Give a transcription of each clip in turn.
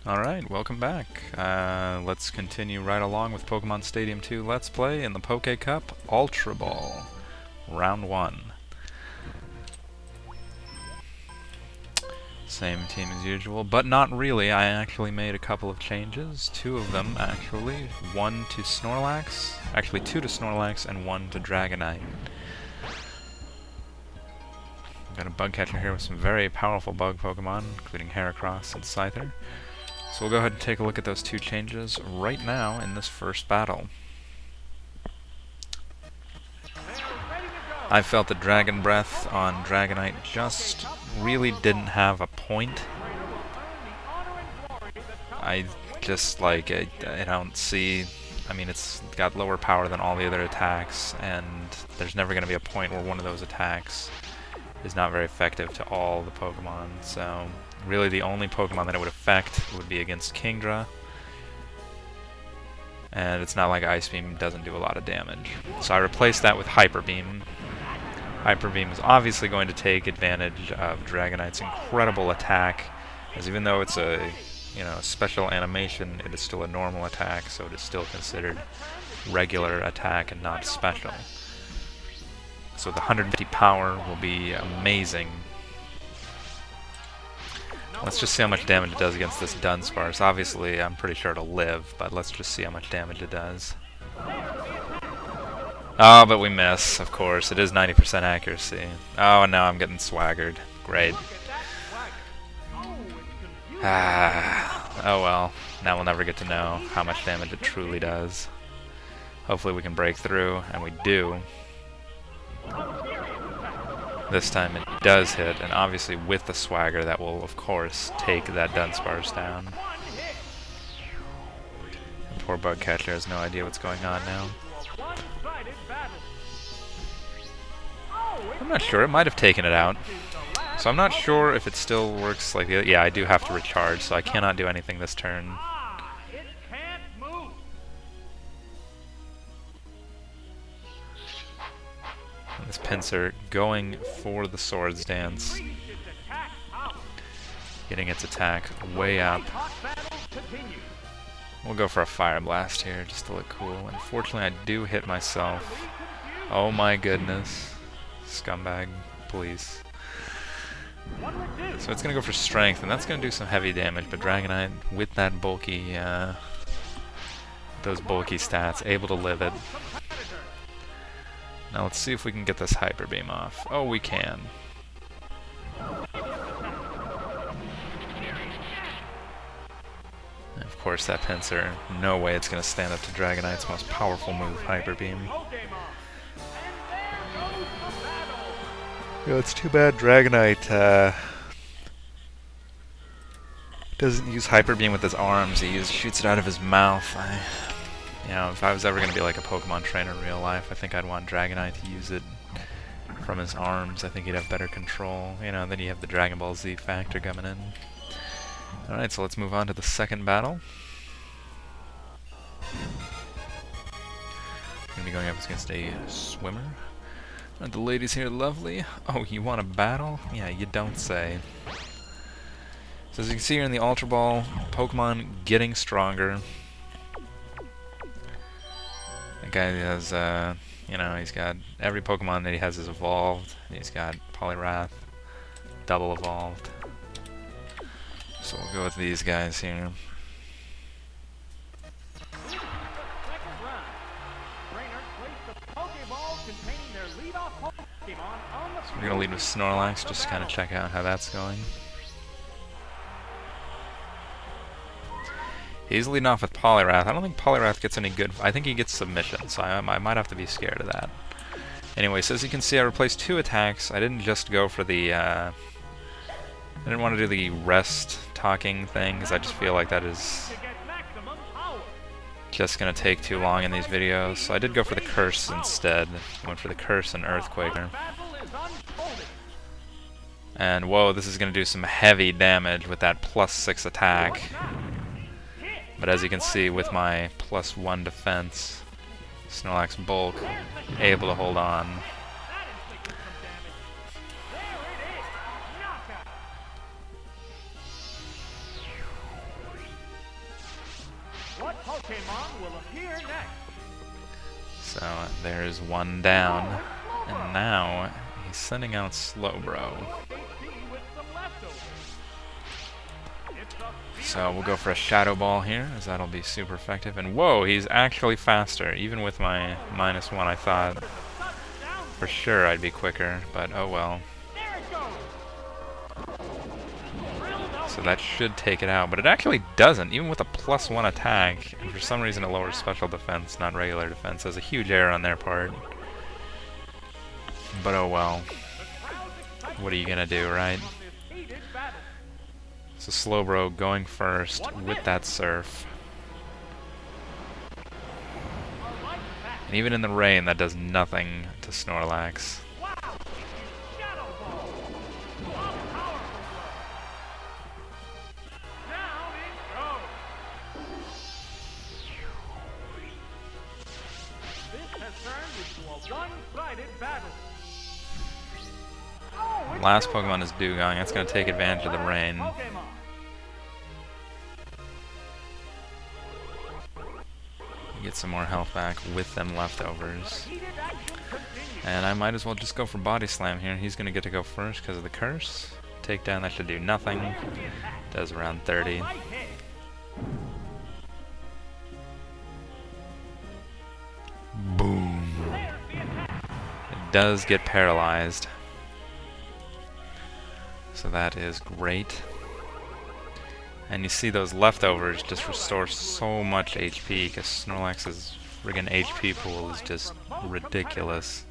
Alright, welcome back. Let's continue right along with Pokemon Stadium 2 Let's Play in the Poke Cup Ultra Ball. Round 1. Same team as usual, but not really. I actually made a couple of changes. Two of them, actually. One to Snorlax. Actually, two to Snorlax and one to Dragonite. Got a bug catcher here with some very powerful bug Pokemon, including Heracross and Scyther. So we'll go ahead and take a look at those two changes right now in this first battle. I felt that Dragon Breath on Dragonite just really didn't have a point. I just like I don't see. I mean, it's got lower power than all the other attacks, and there's never going to be a point where one of those attacks is not very effective to all the Pokemon. So really the only Pokemon that it would affect would be against Kingdra. And it's not like Ice Beam doesn't do a lot of damage. So I replaced that with Hyper Beam. Hyper Beam is obviously going to take advantage of Dragonite's incredible attack, as even though it's a special animation, it is still a normal attack, so it is still considered regular attack and not special. So the 150 power will be amazing. Let's just see how much damage it does against this Dunsparce. Obviously, I'm pretty sure it'll live, but let's just see how much damage it does. Oh, but we miss, of course. It is 90% accuracy. Oh, and now I'm getting swaggered. Great. Oh well. Now we'll never get to know how much damage it truly does. Hopefully we can break through, and we do. This time it does hit, and obviously with the swagger that will, of course, take that Dunsparce down. The poor bug catcher has no idea what's going on now. I'm not sure, it might have taken it out. So I'm not sure if it still works like the other. Yeah, I do have to recharge, so I cannot do anything this turn. This Pinsir going for the Swords Dance. Getting its attack way up. We'll go for a Fire Blast here just to look cool. Unfortunately, I do hit myself. Oh my goodness. Scumbag, please. So it's going to go for Strength, and that's going to do some heavy damage, but Dragonite, with that bulky, those bulky stats, able to live it. Now let's see if we can get this Hyper Beam off. Oh, we can. And of course, that Pinsir, no way it's going to stand up to Dragonite's most powerful move, Hyper Beam. It's too bad Dragonite doesn't use Hyper Beam with his arms. He shoots it out of his mouth. If I was ever going to be like a Pokemon trainer in real life, I think I'd want Dragonite to use it from his arms. I think he'd have better control. Then you have the Dragon Ball Z factor coming in. Alright, so let's move on to the second battle. Going to be going up against a swimmer. Aren't the ladies here lovely? Oh, you want a battle? Yeah, you don't say. So as you can see here in the Ultra Ball, Pokemon getting stronger. That guy has, he's got every Pokemon that he has is evolved. He's got Poliwrath, double evolved. So we'll go with these guys here. So we're going to lead with Snorlax, just to kind of check out how that's going. He's leading off with Poliwrath. I don't think Poliwrath gets any good. I think he gets Submission, so I might have to be scared of that. Anyway, so as you can see, I replaced two attacks. I didn't just go for the... I didn't want to do the rest talking thing, because I just feel like that is just going to take too long in these videos. So I did go for the Curse instead. I went for the Curse and Earthquaker. And whoa, this is going to do some heavy damage with that +6 attack. But as you can see, with my +1 defense, Snorlax Bulk able to hold on. So there's one down, and now he's sending out Slowbro. So we'll go for a Shadow Ball here, as that'll be super effective. And whoa, he's actually faster. Even with my -1, I thought for sure I'd be quicker, but oh well. So that should take it out, but it actually doesn't, even with a +1 attack. And for some reason it lowers special defense, not regular defense. That's a huge error on their part. But oh well. What are you gonna do, right? So Slowbro going first with that Surf. And even in the rain, that does nothing to Snorlax. Last Pokemon is Dugong. That's going to take advantage of the rain. Get some more health back with them leftovers. And I might as well just go for Body Slam here. He's going to get to go first because of the curse. Takedown, that should do nothing. Does around 30. Boom. It does get paralyzed. So that is great. And you see those leftovers just restore so much HP, because Snorlax's friggin' HP pool is just ridiculous.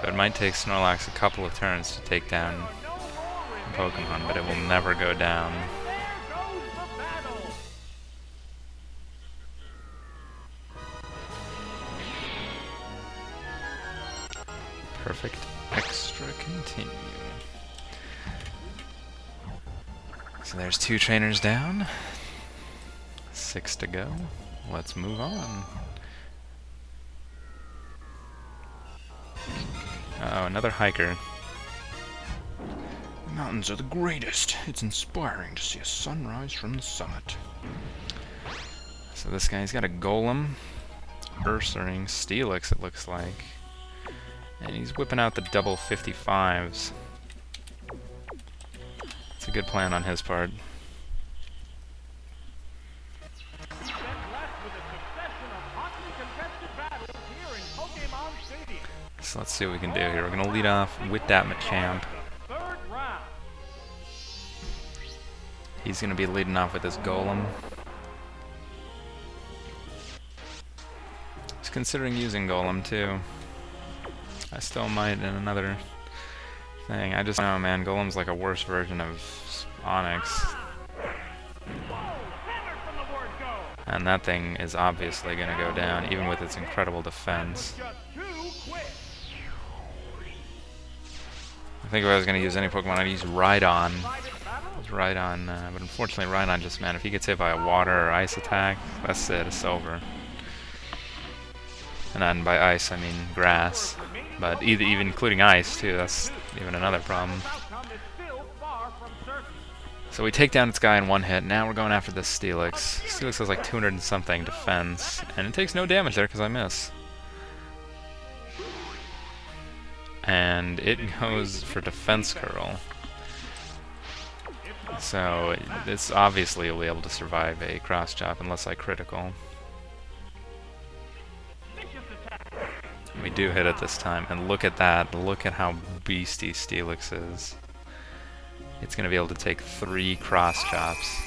So it might take Snorlax a couple of turns to take down Pokemon, but it will never go down. Perfect. Extra continue. So there's 2 trainers down. 6 to go. Let's move on. Oh, another hiker. The mountains are the greatest. It's inspiring to see a sunrise from the summit. So this guy's got a Golem, Ursaring, Steelix it looks like. And he's whipping out the double 55s. It's a good plan on his part. So let's see what we can do here. We're going to lead off with that Machamp. He's going to be leading off with his Golem. He's considering using Golem too. I still might in another thing. I just know, man, Golem's like a worse version of Onyx. And that thing is obviously going to go down, even with its incredible defense. I think if I was going to use any Pokemon, I'd use Rhydon. But unfortunately Rhydon just, man, if he gets hit by a water or ice attack, that's it, it's over. And then by ice, I mean grass. But even including ice, too, that's even another problem. So we take down this guy in one hit. Now we're going after this Steelix. Steelix has like 200 and something defense. And it takes no damage there because I miss. And it goes for Defense Curl. So this obviously will be able to survive a Cross Chop unless I critical. We do hit it this time, and look at that. Look at how beastie Steelix is. It's going to be able to take 3 Cross Chops.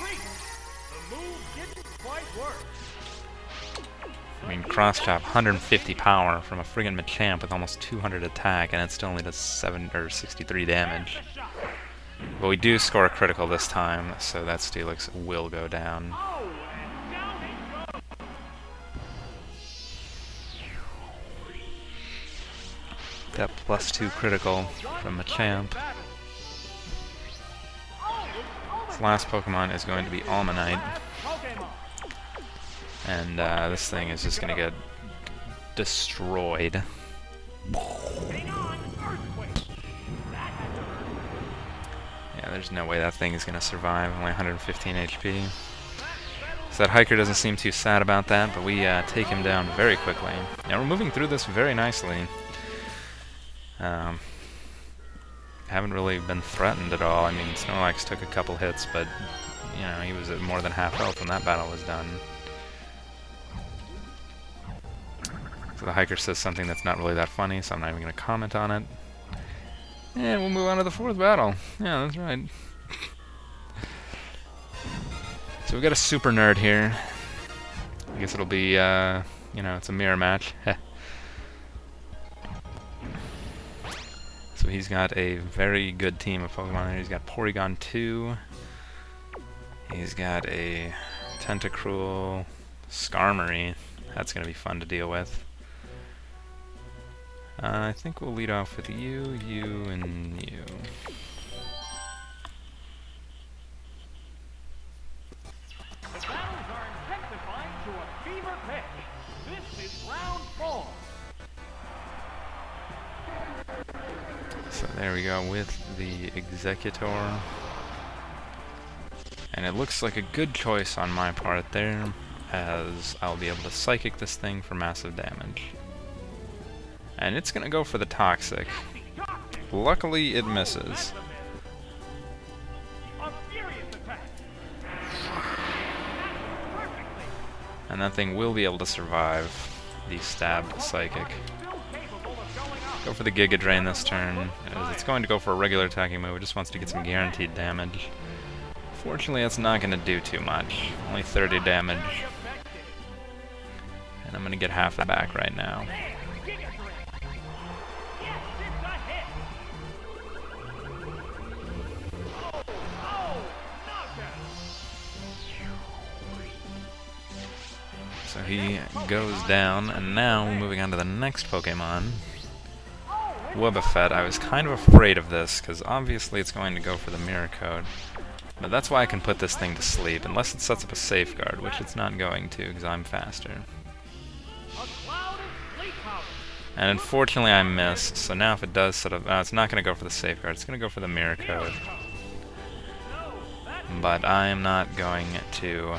I mean, Cross Chop, 150 power from a friggin' Machamp with almost 200 attack, and it still only does 63 damage. But we do score a critical this time, so that Steelix will go down. That +2 critical from Machamp. This last Pokemon is going to be Almanite. And this thing is just going to get destroyed. there's no way that thing is going to survive. Only 115 HP. So that hiker doesn't seem too sad about that, but we take him down very quickly. Now we're moving through this very nicely. Haven't really been threatened at all. I mean, Snorlax took a couple hits, but you know, he was at more than half health when that battle was done. So the hiker says something that's not really that funny, so I'm not even going to comment on it. And we'll move on to the 4th battle. Yeah, that's right. So we've got a super nerd here. I guess it'll be, you know, it's a mirror match. So he's got a very good team of Pokemon here. He's got Porygon 2. He's got a Tentacruel, Skarmory. That's going to be fun to deal with. I think we'll lead off with you, you, and you. The battles are intensifying to a fever pitch. This is round 4. So there we go with the Executor. And it looks like a good choice on my part there, as I'll be able to Psychic this thing for massive damage. And it's gonna go for the Toxic. Luckily, it misses. And that thing will be able to survive the stabbed Psychic. Go for the Giga Drain this turn, as it's going to go for a regular attacking move. It just wants to get some guaranteed damage. Fortunately, that's not going to do too much. Only 30 damage. And I'm going to get half the back right now. So he goes down, and now moving on to the next Pokemon, Wobbuffet. I was kind of afraid of this, because obviously it's going to go for the Mirror Coat. But that's why I can put this thing to sleep, unless it sets up a safeguard, which it's not going to, because I'm faster. And unfortunately I missed, so now if it does set up... it's not going to go for the safeguard, it's going to go for the Mirror Coat. But I am not going to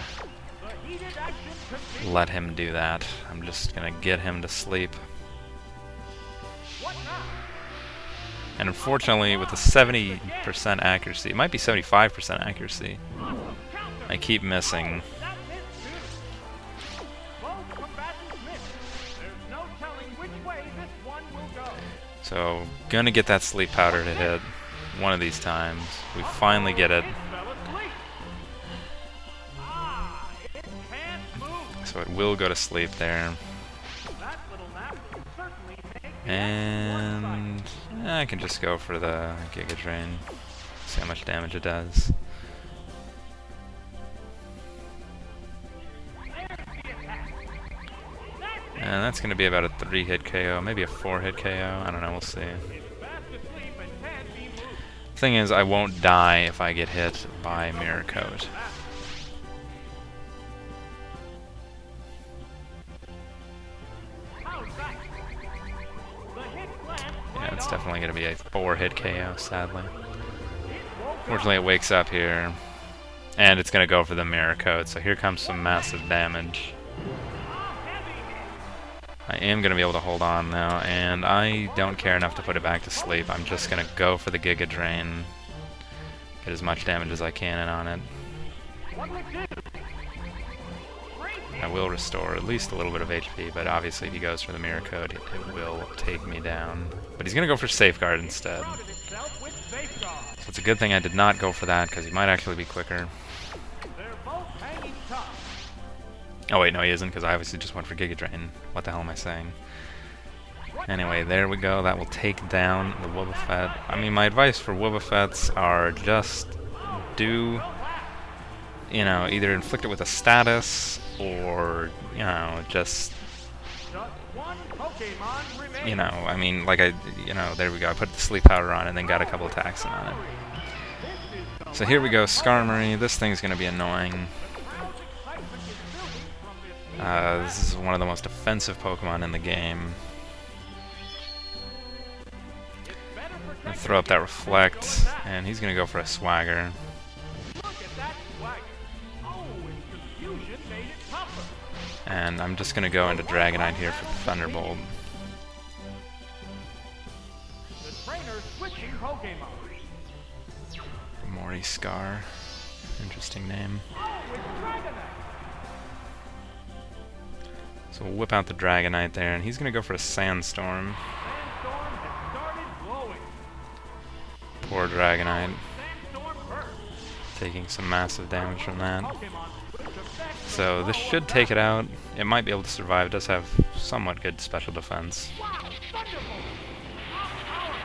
let him do that. I'm just going to get him to sleep. And unfortunately, with the 70% accuracy, it might be 75% accuracy, I keep missing. So, gonna get that sleep powder to hit one of these times. We finally get it. So it will go to sleep there. And I can just go for the Giga Drain. See how much damage it does. And that's going to be about a 3-hit KO, maybe a 4-hit KO. I don't know, we'll see. Thing is, I won't die if I get hit by Mirror Coat. Yeah, it's definitely going to be a 4-hit KO, sadly. Fortunately, it wakes up here, and it's going to go for the Mirror Coat, so here comes some massive damage. I am going to be able to hold on now, and I don't care enough to put it back to sleep. I'm just going to go for the Giga Drain. Get as much damage as I can in on it. I will restore at least a little bit of HP, but obviously if he goes for the Mirror Coat, it will take me down. But he's going to go for Safeguard instead. So it's a good thing I did not go for that, because he might actually be quicker. Oh wait, no he isn't, because I obviously just went for Giga Drain. What the hell am I saying? Anyway, there we go. That will take down the Wobbuffet. I mean, my advice for Wobbuffets are just do, you know, either inflict it with a status, or, you know, just, you know, I mean, like there we go. I put the sleep powder on and then got a couple attacks on it. So here we go, Skarmory. This thing's going to be annoying. This is one of the most offensive Pokemon in the game. Gonna throw up that reflect, and he's gonna go for a swagger. Look at that swagger. Oh, and confusion made it tougher. And I'm just gonna go into Dragonite here for the Thunderbolt. The trainer's switching Pokemon. Mori Scar. Interesting name. Oh, it's Dragonite. So we'll whip out the Dragonite there, and he's gonna go for a Sandstorm. Sandstorm has started blowing. Poor Dragonite, Sandstorm burst. taking some massive damage from that. Pokemon switch effect. So this should take it out. It might be able to survive. It does have somewhat good special defense. Wow, Thunderbolt. How powerful.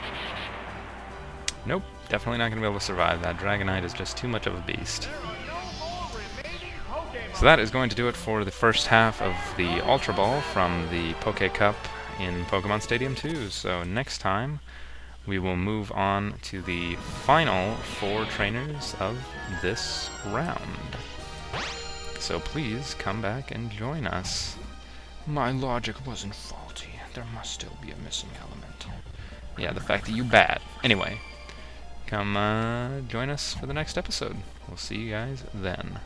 Nope, definitely not going to be able to survive. That Dragonite is just too much of a beast. There are no more remaining Pokemon. So that is going to do it for the first half of the Ultra Ball from the Poké Cup in Pokemon Stadium 2. So next time, we will move on to the final 4 trainers of this round. So please come back and join us. My logic wasn't faulty. There must still be a missing element. Yeah, the fact that you bat. Anyway, come join us for the next episode. We'll see you guys then.